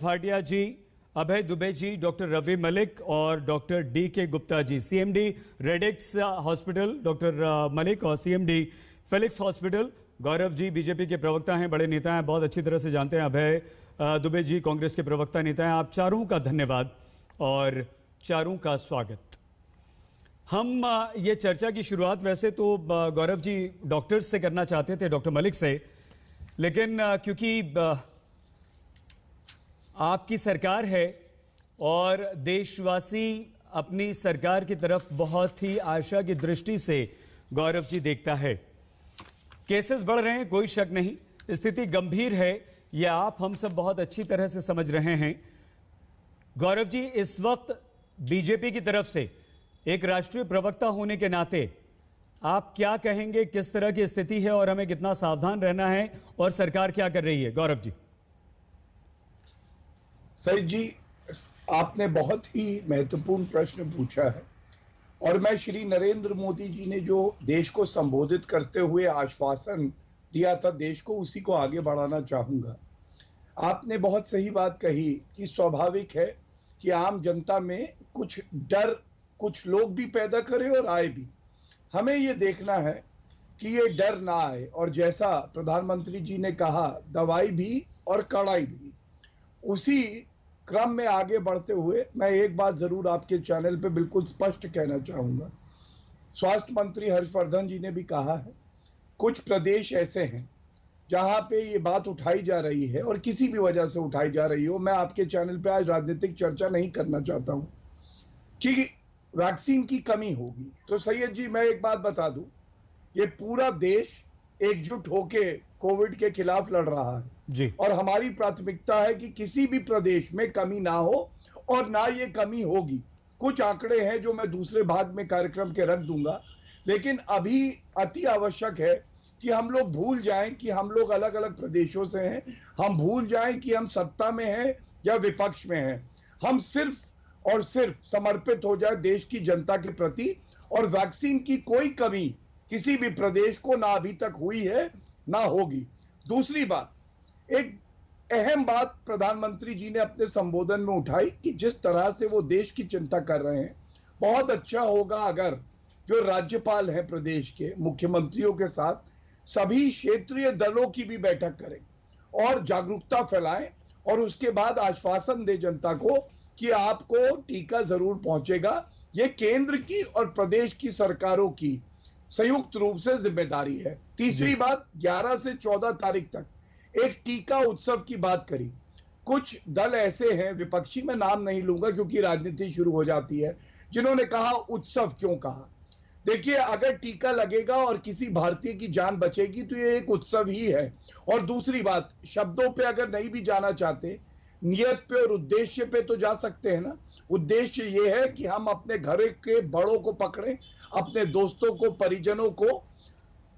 Bhatia ji, Abhay Dubey ji, doctor Ravi Malik और doctor D K Gupta ji, CMD Radix hospital doctor Malik और CMD Felix hospital Gaurav ji BJP के प्रवक्ता हैं, बड़े नेता हैं, बहुत अच्छी तरह से जानते हैं। अभय दुबे जी कांग्रेस के प्रवक्ता नेता हैं। आप चारों का धन्यवाद और चारों का स्वागत। हम ये चर्चा की शुरुआत वैसे तो गौरव जी डॉक्टर्स से करना चाहते थे, डॉक्टर मलिक से, लेकिन क्योंकि आपकी सरकार है और देशवासी अपनी सरकार की तरफ बहुत ही आशा की दृष्टि से गौरव जी देखता है। केसेस बढ़ रहे हैं, कोई शक नहीं, स्थिति गंभीर है, यह आप हम सब बहुत अच्छी तरह से समझ रहे हैं। गौरव जी, इस वक्त बीजेपी की तरफ से एक राष्ट्रीय प्रवक्ता होने के नाते आप क्या कहेंगे, किस तरह की स्थिति है और हमें कितना सावधान रहना है और सरकार क्या कर रही है? गौरव जी। सईद जी, आपने बहुत ही महत्वपूर्ण प्रश्न पूछा है और मैं श्री नरेंद्र मोदी जी ने जो देश को संबोधित करते हुए आश्वासन दिया था देश को, उसी को आगे बढ़ाना चाहूंगा। आपने बहुत सही बात कही कि स्वाभाविक है कि आम जनता में कुछ डर कुछ लोग भी पैदा करें और आए भी। हमें ये देखना है कि ये डर ना आए और जैसा प्रधानमंत्री जी ने कहा, दवाई भी और कड़ाई भी, उसी क्रम में आगे बढ़ते हुए मैं एक बात जरूर आपके चैनल पे बिल्कुल स्पष्ट कहना चाहूंगा। स्वास्थ्य मंत्री हर्षवर्धन जी ने भी कहा है, कुछ प्रदेश ऐसे हैं जहां पे ये बात उठाई जा रही है और किसी भी वजह से उठाई जा रही हो, मैं आपके चैनल पे आज राजनीतिक चर्चा नहीं करना चाहता हूं कि वैक्सीन की कमी होगी। तो सैयद जी, मैं एक बात बता दूं, ये पूरा देश एकजुट होके कोविड के खिलाफ लड़ रहा है जी। और हमारी प्राथमिकता है कि किसी भी प्रदेश में कमी ना हो और ना ये कमी होगी। कुछ आंकड़े हैं जो मैं दूसरे भाग में कार्यक्रम के रख दूंगा, लेकिन अभी अति आवश्यक है कि हम लोग भूल जाएं कि हम लोग अलग अलग प्रदेशों से हैं, हम भूल जाएं कि हम सत्ता में हैं या विपक्ष में हैं। हम सिर्फ और सिर्फ समर्पित हो जाए देश की जनता के प्रति, और वैक्सीन की कोई कमी किसी भी प्रदेश को ना अभी तक हुई है ना होगी। दूसरी बात, एक अहम बात प्रधानमंत्री जी ने अपने संबोधन में उठाई कि जिस तरह से वो देश की चिंता कर रहे हैं, बहुत अच्छा होगा अगर जो राज्यपाल हैं प्रदेश के, मुख्यमंत्रियों के साथ सभी क्षेत्रीय दलों की भी बैठक करें और जागरूकता फैलाएं और उसके बाद आश्वासन दे जनता को कि आपको टीका जरूर पहुंचेगा। ये केंद्र की और प्रदेश की सरकारों की संयुक्त रूप से जिम्मेदारी है। तीसरी बात, 11 से 14 तारीख तक एक टीका उत्सव की बात करी। कुछ दल ऐसे हैं विपक्षी, में नाम नहीं लूंगा क्योंकि राजनीति शुरू हो जाती है, जिन्होंने कहा उत्सव क्यों कहा। देखिए, अगर टीका लगेगा और किसी भारतीय की जान बचेगी तो ये एक उत्सव ही है। और दूसरी बात, शब्दों पे अगर नहीं भी जाना चाहते, नियत पे और उद्देश्य पे तो जा सकते हैं ना। उद्देश्य ये है कि हम अपने घर के बड़ों को पकड़ें, अपने दोस्तों को, परिजनों को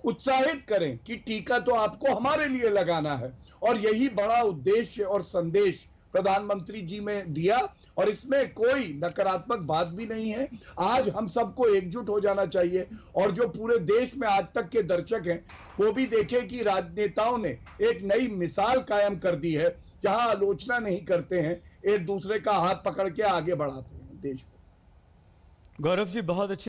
उत्साहित करें कि टीका तो आपको हमारे लिए लगाना है। और यही बड़ा उद्देश्य और संदेश प्रधानमंत्री जी ने दिया और इसमें कोई नकारात्मक बात भी नहीं है। आज हम सबको एकजुट हो जाना चाहिए और जो पूरे देश में आज तक के दर्शक हैं वो भी देखें कि राजनेताओं ने एक नई मिसाल कायम कर दी है, जहां आलोचना नहीं करते हैं, एक दूसरे का हाथ पकड़ के आगे बढ़ाते हैं देश को। गौरव जी, बहुत अच्छी